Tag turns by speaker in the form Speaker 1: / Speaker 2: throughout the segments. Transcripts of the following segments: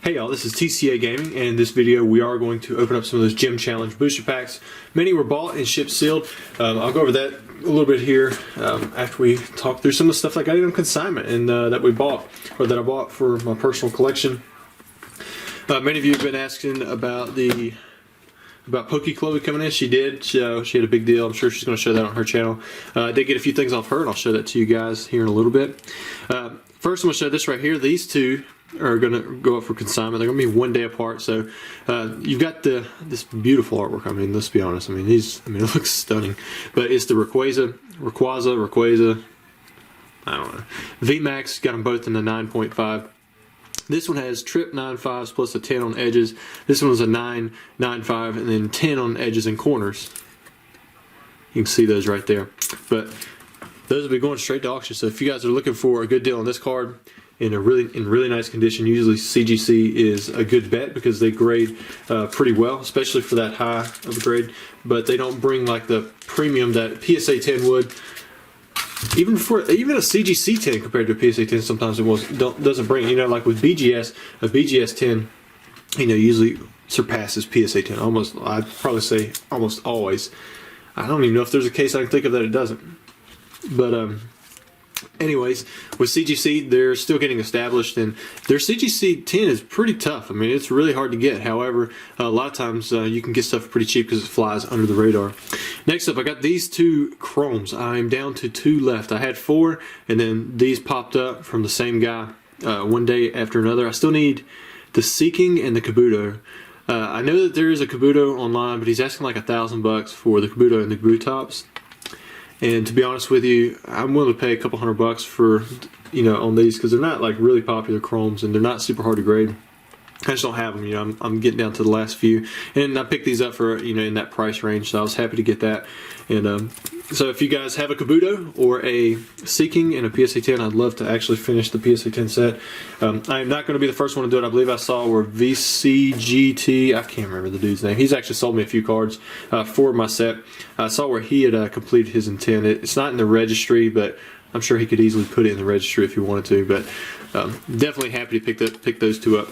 Speaker 1: Hey y'all, this is TCA Gaming, and in this video we are going to open up some of those Gym Challenge booster packs. Many were bought and shipped sealed. I'll go over that a little bit here after we talk through some of the stuff I got in on consignment and that we bought, or that I bought for my personal collection. Many of you have been asking about Poke Chloe coming in. She did. She had a big deal. I'm sure she's going to show that on her channel. I did get a few things off her, and I'll show that to you guys here in a little bit. First, I'm going to show this right here. These two are going to go up for consignment. They're going to be one day apart. So you've got this beautiful artwork. I mean, let's be honest. I mean, it looks stunning. But it's the Rayquaza. I don't know. VMAX, got them both in the 9.5. This one has trip 9.5s plus a 10 on edges. This one was a 9.5, and then 10 on edges and corners. You can see those right there. But those will be going straight to auction. So if you guys are looking for a good deal on this card in really nice condition, usually CGC is a good bet because they grade pretty well, especially for that high of a grade. But they don't bring like the premium that PSA 10 would. Even a CGC 10 compared to a PSA 10, sometimes doesn't bring. You know, like with BGS, a BGS 10, you know, usually surpasses PSA 10. Almost, I'd probably say almost always. I don't even know if there's a case I can think of that it doesn't. But anyways, with CGC, they're still getting established, and their CGC 10 is pretty tough. I mean, it's really hard to get. However, a lot of times you can get stuff pretty cheap because it flies under the radar. Next up, I got these two chromes. I'm down to 2 left. I had 4, and then these popped up from the same guy one day after another. I still need the Seeking and the Kabuto. I know that there is a Kabuto online, but he's asking like $1,000 for the Kabuto and the Kabutops. And to be honest with you, I'm willing to pay a couple $100 for, you know, on these because they're not like really popular chromes and they're not super hard to grade. I just don't have them. You know, I'm getting down to the last few, and I picked these up for, you know, in that price range, so I was happy to get that. And so if you guys have a Kabuto or a Seeking and a PSA 10, I'd love to actually finish the PSA 10 set. I am not going to be the first one to do it. I believe I saw where VCGT, I can't remember the dude's name. He's actually sold me a few cards for my set. I saw where he had completed his intent. It's not in the registry, but I'm sure he could easily put it in the registry if he wanted to. But definitely happy to pick those two up.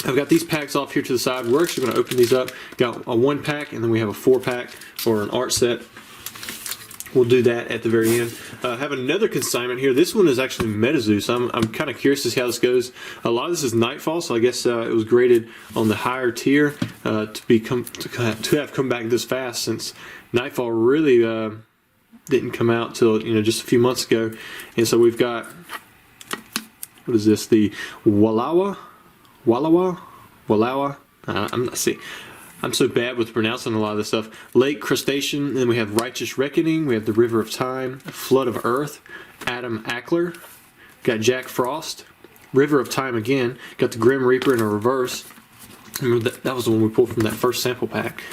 Speaker 1: I've got these packs off here to the side. We're actually going to open these up. Got a 1-pack, and then we have a 4-pack or an art set. We'll do that at the very end. I have another consignment here. This one is actually MetaZoo, so I'm kind of curious to see how this goes. A lot of this is Nightfall, so I guess it was graded on the higher tier to have come back this fast, since Nightfall really didn't come out till, you know, just a few months ago. And so we've got, what is this? The Wallawa. I'm so bad with pronouncing a lot of this stuff. Lake Crustacean, then we have Righteous Reckoning, we have the River of Time, Flood of Earth, Adam Ackler, got Jack Frost, River of Time again, got the Grim Reaper in a reverse. Remember that was the one we pulled from that first sample pack.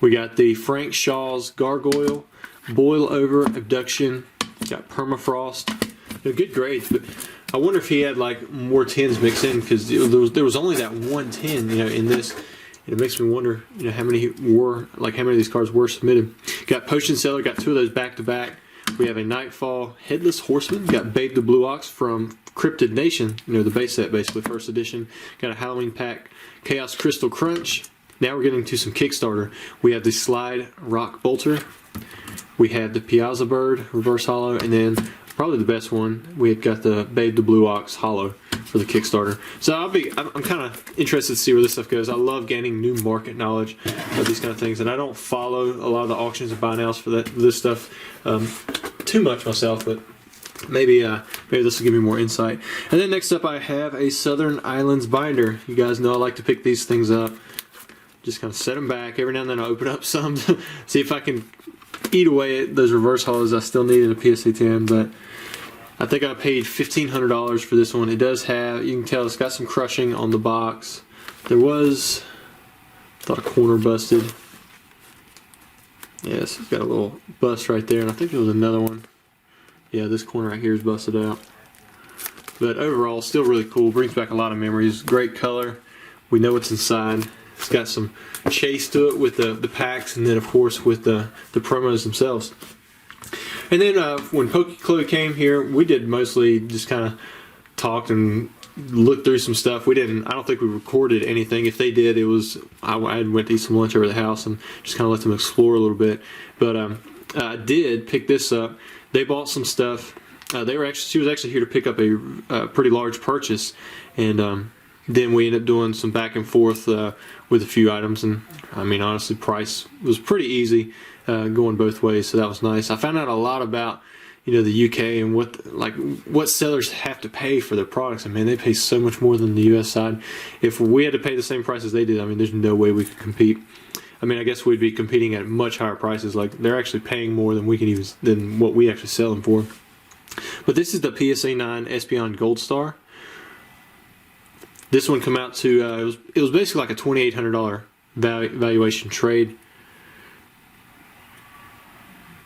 Speaker 1: We got the Frank Shaw's Gargoyle, Boil Over, Abduction, got Permafrost. They're good grades, but I wonder if he had like more 10s mixed in, because there was only that one 10, you know, in this. It makes me wonder, you know, how many of these cards were submitted. Got Potion Seller, got 2 of those back to back. We have a Nightfall Headless Horseman, got Babe the Blue Ox from Cryptid Nation, you know, the base set basically, first edition. Got a Halloween pack, Chaos Crystal Crunch. Now we're getting to some Kickstarter. We have the Slide Rock Bolter. We have the Piazza Bird Reverse Hollow, and then probably the best one, we had got the Babe the Blue Ox Hollow for the Kickstarter. So I'm kind of interested to see where this stuff goes. I love gaining new market knowledge of these kind of things, and I don't follow a lot of the auctions and buy nows for this stuff too much myself, but maybe this will give me more insight. And then next up, I have a Southern Islands binder. You guys know I like to pick these things up, just kind of set them back. Every now and then I open up some to see if I can eat away at those reverse hollows I still need in a PSA 10, but I think I paid $1,500 for this one. It does have, you can tell it's got some crushing on the box. There was, I thought, a corner busted. Yes, it's got a little bust right there, and I think there was another one. Yeah, this corner right here is busted out. But overall, still really cool. Brings back a lot of memories. Great color. We know what's inside. It's got some chase to it with the packs, and then of course with the promos themselves. And then when Poke Chloe came here, we did mostly just kind of talked and looked through some stuff. I don't think we recorded anything. If they did, I went to eat some lunch over at the house and just kind of let them explore a little bit. But I did pick this up. They bought some stuff. She was actually here to pick up a pretty large purchase, and then we ended up doing some back and forth with a few items. And I mean, honestly, price was pretty easy going both ways, so that was nice. I found out a lot about the UK and what sellers have to pay for their products. I mean, they pay so much more than the US side. If we had to pay the same price as they did, I mean, there's no way we could compete. I mean, I guess we'd be competing at much higher prices. Like, they're actually paying more than than what we actually sell them for. But this is the PSA 9 Espion Gold Star. This one come out to it was basically like a $2,800 valuation trade,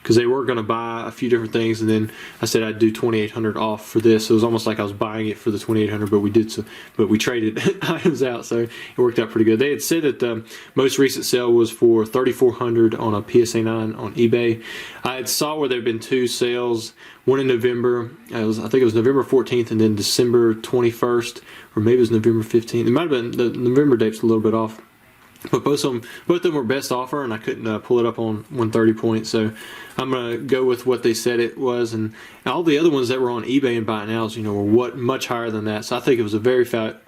Speaker 1: because they were going to buy a few different things, and then I said I'd do $2,800 off for this. So it was almost like I was buying it for the $2,800, but we traded items out, so it worked out pretty good. They had said that the most recent sale was for $3,400 on a PSA 9 on eBay. I had saw where there had been two sales, one in November. I think it was November 14th, and then December 21st, or maybe it was November 15th. It might have been, the November date's a little bit off. But both of them were best offer, and I couldn't pull it up on 130 points, so I'm going to go with what they said it was. And all the other ones that were on eBay and buy nows, were much higher than that. So I think it was a very fair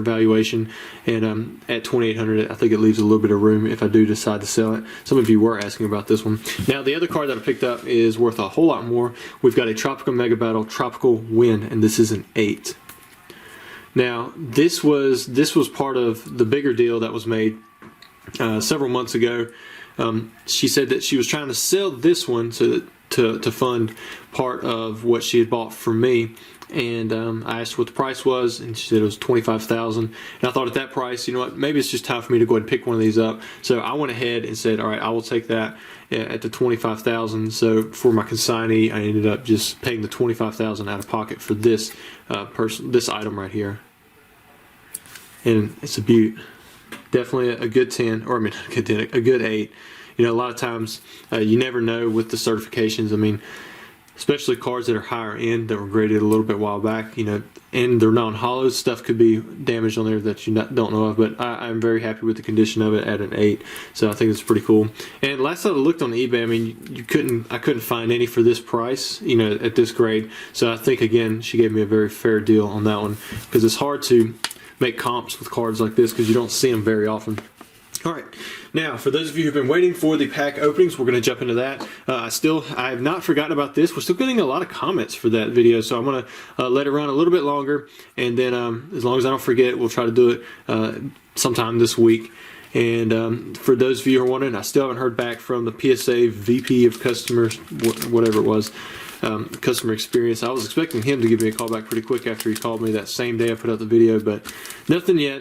Speaker 1: valuation, and at $2,800, I think it leaves a little bit of room if I do decide to sell it. Some of you were asking about this one. Now, the other card that I picked up is worth a whole lot more. We've got a Tropical Mega Battle Tropical Wind, and this is an 8. Now, this was part of the bigger deal that was made several months ago. She said that she was trying to sell this one to fund part of what she had bought from me, and I asked what the price was, and she said it was $25,000. And I thought at that price, you know what, maybe it's just time for me to go ahead and pick one of these up. So I went ahead and said, all right, I will take that at the $25,000. So for my consignee, I ended up just paying the $25,000 out of pocket for this this item right here, and it's a beaut. Definitely a good 10, or I mean, a good 8. A lot of times you never know with the certifications. I mean, especially cards that are higher end that were graded a little bit while back, and they're non-hollow. Stuff could be damaged on there that you don't know of, but I'm very happy with the condition of it at an 8. So I think it's pretty cool. And last time I looked on eBay, I mean, I couldn't find any for this price, at this grade. So I think, again, she gave me a very fair deal on that one, because it's hard to make comps with cards like this because you don't see them very often. Alright, now for those of you who've been waiting for the pack openings, we're going to jump into that. I have not forgotten about this. We're still getting a lot of comments for that video, so I'm going to let it run a little bit longer, and then as long as I don't forget, we'll try to do it sometime this week. And for those of you who are wondering, I still haven't heard back from the PSA VP of Customers, whatever it was, customer experience. I was expecting him to give me a call back pretty quick after he called me that same day I put out the video, but nothing yet.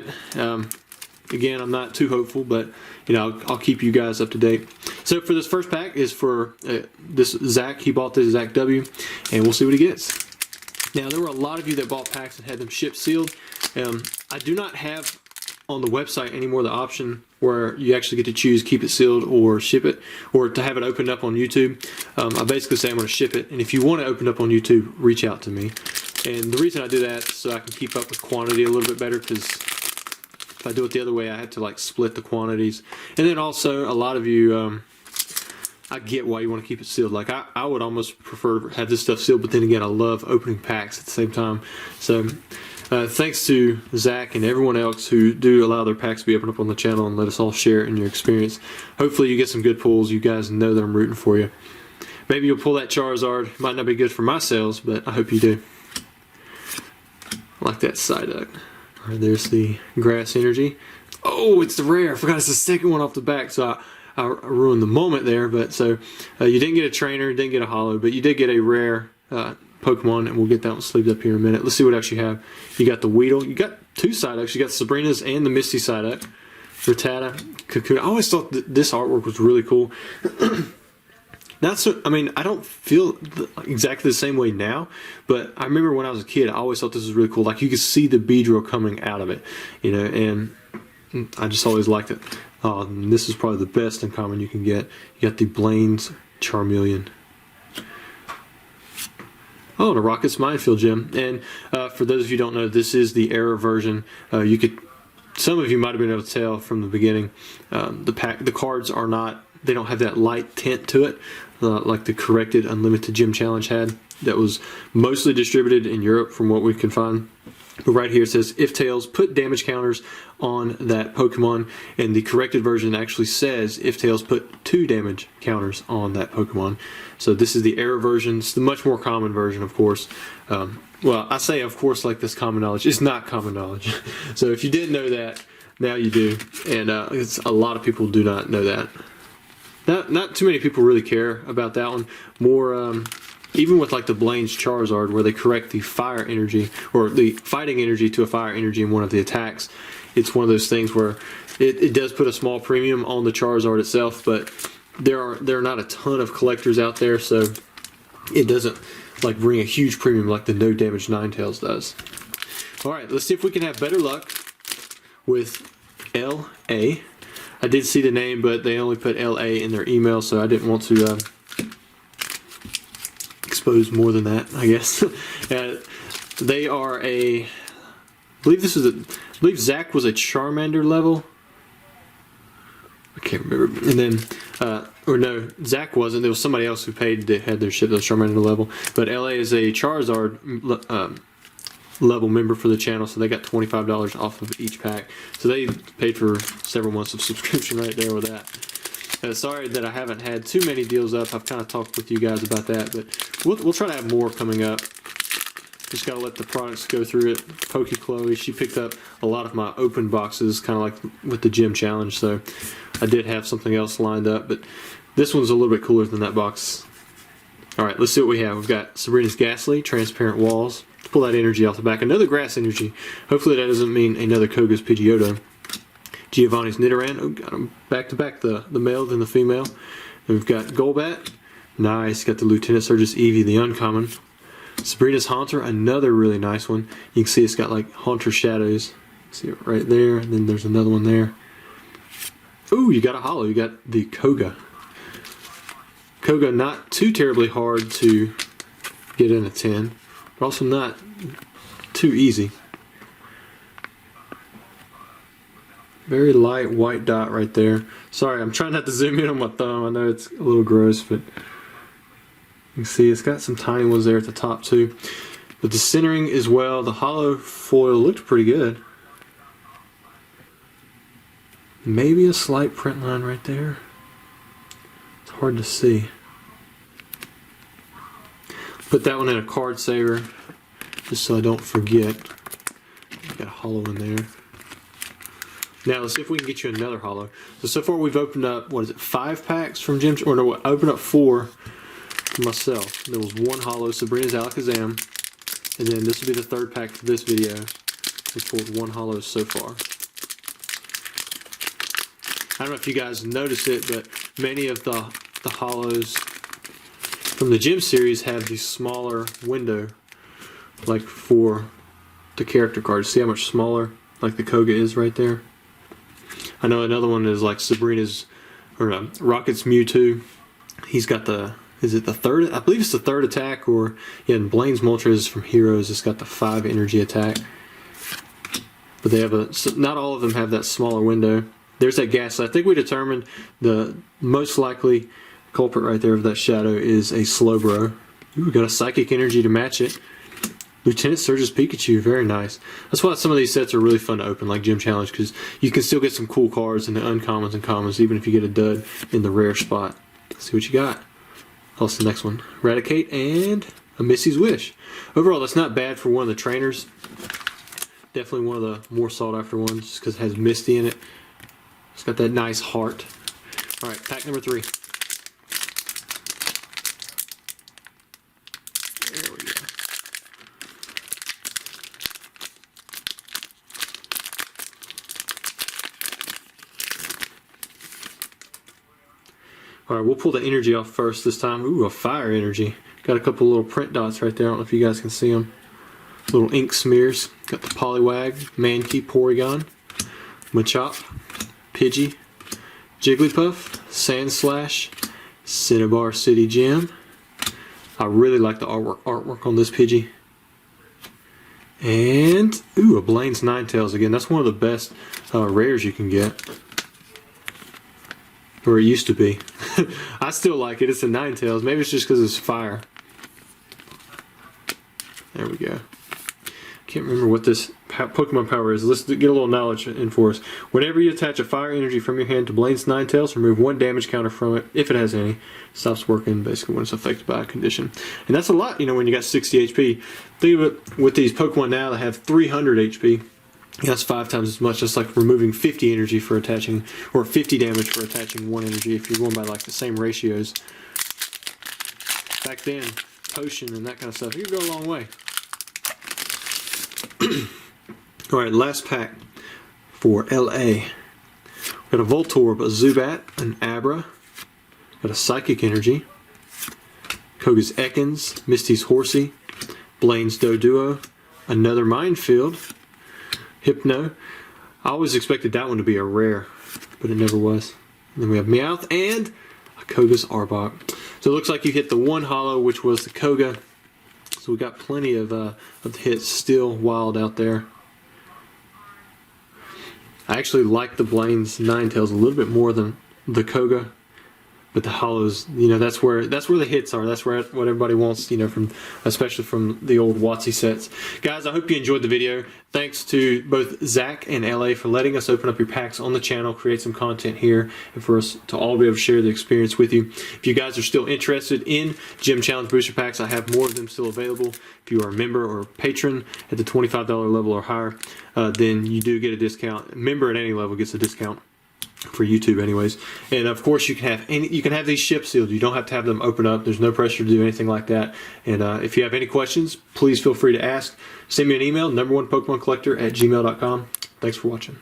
Speaker 1: Again, I'm not too hopeful, but I'll keep you guys up to date. So for this first pack is for this Zach. He bought this Zach W, and we'll see what he gets. Now, there were a lot of you that bought packs and had them shipped sealed. I do not have on the website anymore the option where you actually get to choose keep it sealed or ship it, or to have it opened up on YouTube. I basically say I'm going to ship it, and if you want it opened up on YouTube, reach out to me. And the reason I do that is so I can keep up with quantity a little bit better, because if I do it the other way, I have to split the quantities. And then also, a lot of you, I get why you want to keep it sealed. I would almost prefer to have this stuff sealed, but then again, I love opening packs at the same time. So thanks to Zach and everyone else who do allow their packs to be opened up on the channel and let us all share it in your experience. Hopefully you get some good pulls. You guys know that I'm rooting for you. Maybe you'll pull that Charizard. Might not be good for my sales, but I hope you do. I like that Psyduck. All right, there's the Grass Energy. Oh, it's the rare. I forgot it's the second one off the back, so I ruined the moment there. But so you didn't get a trainer, didn't get a holo, but you did get a rare Pokemon, and we'll get that one sleeved up here in a minute. Let's see what else you have. You got the Weedle. You got two Psyducks. You got Sabrina's and the Misty Psyduck. Rattata, Cocoon. I always thought that this artwork was really cool. Not so, I mean, I don't feel exactly the same way now, but I remember when I was a kid, I always thought this was really cool. You could see the Beedrill coming out of it, and I just always liked it. And this is probably the best uncommon you can get. You got the Blaine's Charmeleon. Oh, and a Rocket's Minefield gem. And for those of you who don't know, this is the error version. Some of you might have been able to tell from the beginning. The cards are not. They don't have that light tint to it, like the corrected Unlimited Gem Challenge had. That was mostly distributed in Europe, from what we can find. But right here it says, if Tails, put damage counters on that Pokemon, and the corrected version actually says, if Tails, put 2 damage counters on that Pokemon. So this is the error version. It's the much more common version, of course. Well, I say of course like this common knowledge. It's not common knowledge. So if you didn't know that, now you do. And it's a lot of people do not know that. Not too many people really care about that one. More... even with like the Blaine's Charizard, where they correct the fire energy or the fighting energy to a fire energy in one of the attacks, it's one of those things where it does put a small premium on the Charizard itself, but there are not a ton of collectors out there, so it doesn't like bring a huge premium like the no damage Ninetales does. All right, let's see if we can have better luck with LA. I did see the name, but they only put LA in their email, so I didn't want to expose more than that, I guess. They are I believe Zach was a Charmander level. I can't remember. And then, or no, Zach wasn't. There was somebody else who paid that had their ship that was Charmander level. But LA is a Charizard level member for the channel, so they got $25 off of each pack. So they paid for several months of subscription right there with that. Sorry that I haven't had too many deals up. I've kind of talked with you guys about that, but we'll try to have more coming up. Just gotta let the products go through it. Pokey Chloe, she picked up a lot of my open boxes, kind of like with the gym challenge, so I did have something else lined up, but this one's a little bit cooler than that box. Alright, let's see what we have. We've got Sabrina's Ghastly, Transparent Walls. Let's pull that energy off the back. Another Grass energy. Hopefully that doesn't mean another Koga's Pidgeotto. Giovanni's Nidoran. Oh, got them back to back, the male and the female. And we've got Golbat. Nice. Got the Lieutenant Surge's Eevee, the uncommon. Sabrina's Haunter, another really nice one. You can see it's got like Haunter shadows. See it right there. And then there's another one there. Ooh, you got a holo. You got the Koga. Koga, not too terribly hard to get in a 10, but also not too easy. Very light white dot right there. Sorry, I'm trying not to zoom in on my thumb. I know it's a little gross, but you can see it's got some tiny ones there at the top too. But the centering as well, the hollow foil looked pretty good. Maybe a slight print line right there. It's hard to see. Put that one in a card saver just so I don't forget. Got a hollow in there. Now let's see if we can get you another holo. So far we've opened up, what is it, 5 packs from Jim, or no, I opened up 4 for myself. There was 1 holo, Sabrina's Alakazam, and then this will be the 3rd pack for this video. We pulled 1 holo so far. I don't know if you guys noticed it, but many of the holos from the Gym series have the smaller window, like for the character cards. See how much smaller like the Koga is right there? I know another one is like Sabrina's, or Rocket's Mewtwo. He's got the, is it the 3rd? I believe it's the 3rd attack, or yeah, and Blaine's Moltres from Heroes. It's got the 5 energy attack. But they have not all of them have that smaller window. There's that Ghastly. I think we determined the most likely culprit right there of that shadow is a Slowbro. Ooh, we got a Psychic Energy to match it. Lieutenant Surge's Pikachu, very nice. That's why some of these sets are really fun to open, like Gym Challenge, because you can still get some cool cards in the uncommons and commons, even if you get a dud in the rare spot. Let's see what you got. What's the next one? Eradicate and a Missy's Wish. Overall, that's not bad for one of the trainers. Definitely one of the more sought after ones, just because it has Misty in it. It's got that nice heart. Alright, pack number 3. There we go. Alright, we'll pull the energy off first this time. Ooh, a fire energy. Got a couple little print dots right there. I don't know if you guys can see them. Little ink smears. Got the Poliwag, Mankey, Porygon, Machop, Pidgey, Jigglypuff, Sandslash, Cinnabar City Gym, I really like the artwork on this Pidgey. And, ooh, a Blaine's Ninetales again. That's one of the best rares you can get. Or it used to be. I still like it. It's a Ninetales. Maybe it's just because it's fire. There we go. Can't remember what this Pokemon power is. Let's get a little knowledge in for us. Whenever you attach a fire energy from your hand to Blaine's Ninetales, remove 1 damage counter from it, if it has any. Stops working basically when it's affected by a condition. And that's a lot, you know, when you got 60 HP. Think of it with these Pokemon now that have 300 HP. That's 5 times as much. That's like removing 50 energy for attaching, or 50 damage for attaching 1 energy if you're going by like the same ratios. Back then, potion and that kind of stuff, you could go a long way. Alright, last pack for LA. Got a Voltorb, a Zubat, an Abra, got a Psychic Energy, Koga's Ekans, Misty's Horsey, Blaine's Doduo, another Minefield, Hypno. I always expected that one to be a rare, but it never was. And then we have Meowth and a Koga's Arbok. So it looks like you hit the one holo, which was the Koga. So we got plenty of the hits still wild out there. I actually like the Blaine's Ninetales a little bit more than the Koga, but the holos, you know, that's where the hits are. That's where what everybody wants, you know, especially from the old WotC sets. Guys, I hope you enjoyed the video. Thanks to both Zach and LA for letting us open up your packs on the channel, create some content here, and for us to all be able to share the experience with you. If you guys are still interested in Gym Challenge booster packs, I have more of them still available. If you are a member or patron at the $25 level or higher, then you do get a discount. A member at any level gets a discount. For YouTube anyways. And of course you can have these ship sealed. You don't have to have them open up. There's no pressure to do anything like that. And if you have any questions, please feel free to ask. Send me an email, number1pokemoncollector@gmail.com. Thanks for watching.